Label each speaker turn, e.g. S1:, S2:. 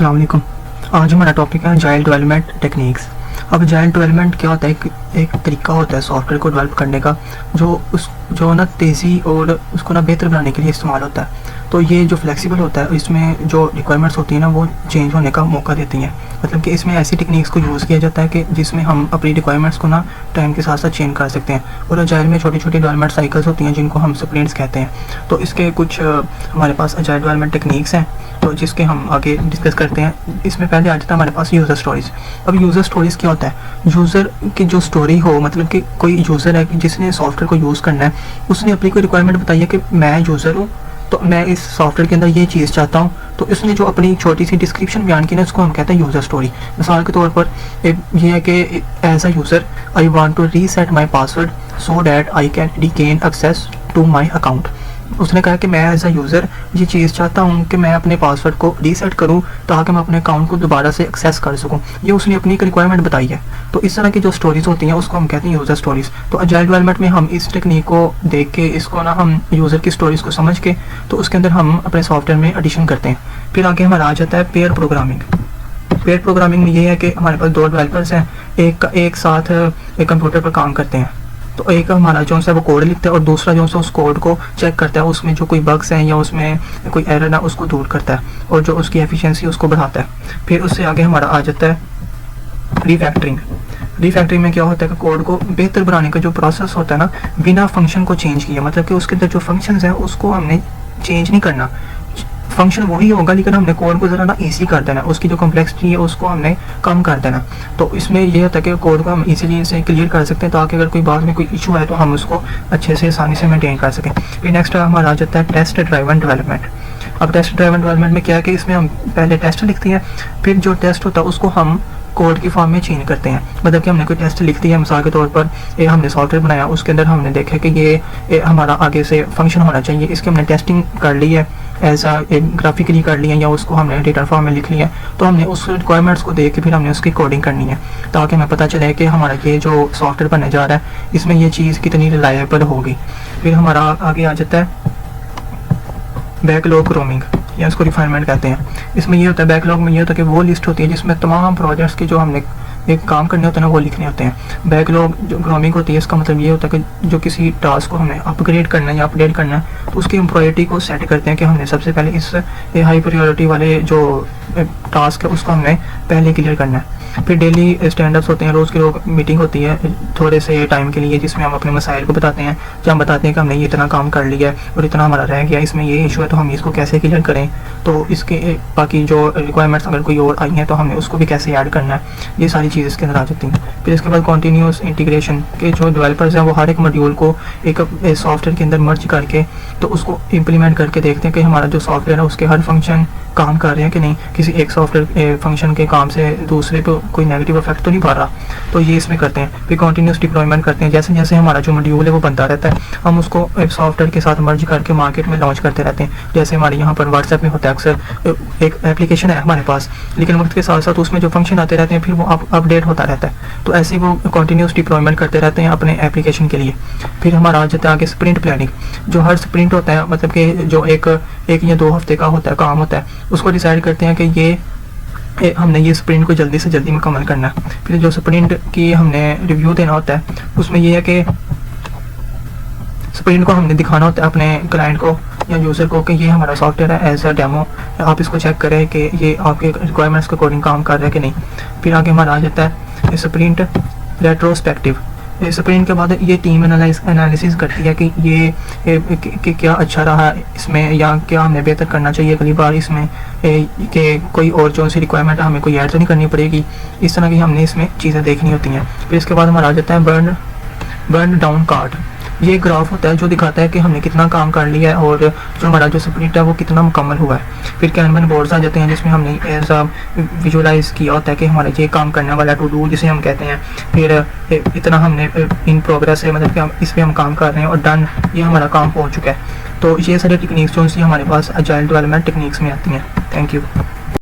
S1: अस्सलाम वालेकुम। आज हमारा टॉपिक है एजाइल डेवलपमेंट टेक्निक्स। अब एजाइल डेवलपमेंट क्या होता है? एक तरीका होता है सॉफ्टवेयर को डेवलप करने का जो ना तेज़ी और उसको ना बेहतर बनाने के लिए इस्तेमाल होता है। तो ये जो फ्लेक्सिबल होता है, इसमें जो रिक्वायरमेंट्स होती हैं ना वो चेंज होने का मौका देती हैं। मतलब कि इसमें ऐसी टेक्निक्स को यूज़ किया जाता है कि जिसमें हम अपनी रिक्वायरमेंट्स को ना टाइम के साथ साथ चेंज कर सकते हैं। और एजाइल में छोटी छोटी डेवलपमेंट साइकिल्स होती हैं जिनको हम स्प्रिंट्स कहते हैं। तो इसके कुछ हमारे पास एजाइल डेवलपमेंट टेक्निक्स हैं तो जिसके हम आगे डिस्कस करते हैं। इसमें पहले आ जाता है हमारे पास यूज़र स्टोरीज़। अब यूज़र स्टोरीज़ क्या होता है? यूज़र की जो स्टोरी हो, मतलब कि कोई यूज़र है कि जिसने सॉफ्टवेयर को यूज़ करना है, उसने अपनी कोई रिक्वायरमेंट बताई है कि मैं यूज़र हूँ तो मैं इस सॉफ्टवेयर के अंदर ये चीज़ चाहता हूँ। तो इसने जो अपनी छोटी सी डिस्क्रिप्शन बयान की ना, उसको हम कहते हैं यूज़र स्टोरी। मिसाल के तौर पर ये है कि as a user I want to reset my password so that I can regain access to my account. उसने कहा कि मैं एज अ यूज़र ये चीज़ चाहता हूँ कि मैं अपने पासवर्ड को रीसेट करूँ ताकि मैं अपने अकाउंट को दोबारा से एक्सेस कर सकूँ। ये उसने अपनी एक रिक्वायरमेंट बताई है। तो इस तरह की जो स्टोरीज़ होती हैं उसको हम कहते हैं यूज़र स्टोरीज़। तो एजाइल डेवलपमेंट में हम इस टेक्निक को देख के, इसको ना हम यूज़र की स्टोरीज़ को समझ के तो उसके अंदर हम अपने सॉफ्टवेयर में एडिशन करते हैं। फिर आगे हमारा आ जाता है पेयर प्रोग्रामिंग। पेयर प्रोग्रामिंग में ये है कि हमारे पास दो डेवलपर्स हैं, एक साथ एक कंप्यूटर पर काम करते हैं। तो एक हमारा जो है वो कोड लिखता है और दूसरा जो है उस कोड को चेक करता है, उसमें जो कोई बग्स हैं या उसमें कोई एरर ना उसको दूर करता है और जो उसकी एफिशिएंसी उसको बढ़ाता है। फिर उससे आगे हमारा आ जाता है रीफैक्टरिंग। रीफैक्टरिंग में क्या होता है कि कोड को बेहतर बनाने का जो प्रोसेस होता है ना, बिना फंक्शन को चेंज किया, मतलब कि उसके अंदर जो फंक्शंस हैं उसको हमने चेंज नहीं करना, फंक्शन वही होगा लेकिन हमने कोड को ज़रा ना ईजी कर देना, उसकी जो कॉम्प्लेक्सिटी है उसको हमने कम कर देना। तो इसमें ये होता है कि कोड को हम इजीली से क्लियर कर सकते हैं ताकि अगर कोई बाद में कोई इशू है तो हम उसको अच्छे से आसानी से मेंटेन कर सकें। फिर नेक्स्ट हमारा आ जाता है टेस्ट ड्राइवन डेवलपमेंट। अब टेस्ट ड्राइवन डेवलपमेंट में क्या है कि इसमें हम पहले टेस्ट लिखते हैं, फिर जो टेस्ट होता है उसको हम कोड की फॉर्म में चेंज करते हैं। मतलब कि हमने कोई टेस्ट लिख दिया, मिसाल के तौर पर ये हमने सॉफ्टवेयर बनाया, उसके अंदर हमने देखा कि ये हमारा आगे से फंक्शन होना चाहिए, इसकी हमने टेस्टिंग कर ली है, ऐसा ग्राफिकली कर लिया या उसको हमने डेटा फॉर्म में लिख लिया। तो हमने उस रिक्वायरमेंट्स को देख के फिर हमने उसकी कोडिंग करनी है ताकि हमें पता चले कि हमारा ये जो सॉफ्टवेयर बनने जा रहा है इसमें ये चीज़ कितनी रिलायबल होगी। फिर हमारा आगे आ जाता है बैकलॉग रोमिंग या इसको रिफाइनमेंट कहते हैं। इसमें ये होता है, बैकलॉग में ये होता है कि वो लिस्ट होती है जिसमें तमाम प्रोजेक्ट्स के जो हमने एक काम करने होते हैं ना वो लिखने होते हैं। बैकलॉग जो ग्रोमिंग होती है इसका मतलब ये होता है कि जो किसी टास्क को हमें अपग्रेड करना है या अपडेट करना है तो उसकी हम प्रायोरिटी को सेट करते हैं कि हमने सबसे पहले इस हाई प्रायोरिटी वाले जो टास्क है उसको हमने पहले क्लियर करना है। फिर डेली स्टैंडअप्स होते हैं, रोज़ की रोज़ मीटिंग होती है थोड़े से टाइम के लिए जिसमें हम अपने मसाइल को बताते हैं, जब हम बताते हैं कि हमने ये इतना काम कर लिया है और इतना हमारा रह गया, इसमें ये इशू है तो हम इसको कैसे क्लियर करें। तो इसके बाकी जो रिक्वायरमेंट्स अगर कोई और आई हैं तो हमने उसको भी कैसे ऐड करना है, ये सारी चीज़ इसके अंदर आ जाती हैं। फिर इसके बाद कॉन्टीन्यूस इंटीग्रेशन के जो डेवलपर्स हैं वो हर एक मॉड्यूल को एक सॉफ्टवेयर के अंदर मर्ज करके तो उसको इम्प्लीमेंट करके देखते हैं कि हमारा जो सॉफ्टवेयर है उसके हर फंक्शन काम कर रहे हैं कि नहीं, किसी एक सॉफ्टवेयर फंक्शन के काम से दूसरे पे कोई नेगेटिव इफेक्ट तो नहीं पड़ रहा। तो ये इसमें करते हैं। फिर कंटिन्यूस डिप्लॉयमेंट करते हैं, जैसे जैसे हमारा जो मॉड्यूल है वो बनता रहता है हम उसको सॉफ्टवेयर के साथ मर्ज करके मार्केट में लॉन्च करते रहते हैं। जैसे हमारे यहाँ पर व्हाट्सएप में होता है, अक्सर एक एप्लीकेशन है हमारे पास लेकिन वक्त के साथ साथ उसमें जो फंक्शन आते रहते हैं फिर वो अपडेट होता रहता है। तो ऐसे वो कंटिन्यूस डिप्लॉयमेंट करते रहते हैं अपने एप्लीकेशन के लिए। फिर हमारा आ जाता है आगे स्प्रिंट प्लानिंग। जो हर स्प्रिंट होता है, मतलब कि जो एक या 2 हफ्ते का होता है काम होता है, उसको डिसाइड करते हैं कि ये हमने ये स्प्रिंट को जल्दी से जल्दी मुकम्मल करना है। फिर जो स्प्रिंट की हमने रिव्यू देना होता है उसमें ये है कि स्प्रिंट को हमने दिखाना होता है अपने क्लाइंट को या यूज़र को कि ये हमारा सॉफ्टवेयर है एज अ डेमो, आप इसको चेक करें कि ये आपके रिक्वायरमेंट्स के अकॉर्डिंग काम कर रहा है कि नहीं। फिर आगे हमारा आ जाता है स्प्रिंट रेट्रोस्पेक्टिव। स्प्रिंट के बाद ये टीम एनालिसिस करती है कि ये क्या अच्छा रहा इसमें या क्या हमें बेहतर करना चाहिए अगली बार इसमें, कि कोई और जो सी रिक्वायरमेंट हमें कोई ऐड तो नहीं करनी पड़ेगी। इस तरह की हमने इसमें चीज़ें देखनी होती हैं। फिर इसके बाद हमारा आ जाता है बर्न डाउन कार्ड। ये ग्राफ होता है जो दिखाता है कि हमने कितना काम कर लिया है और जो हमारा जो स्प्रिंट है वो कितना मुकम्मल हुआ है। फिर कैनवन बोर्ड्स आ जाते हैं जिसमें हमने ऐसा विजुअलाइज किया होता है कि हमारा ये काम करने वाला टू डू जिसे हम कहते हैं। फिर इतना हमने इन प्रोग्रेस है, मतलब कि हम इस पर हम काम कर रहे हैं और डन, ये हमारा काम हो चुका है। तो ये सारी टेक्निक्स जो हमारे पास एजाइल डेवलपमेंट टेक्निक्स में आती हैं। Thank you.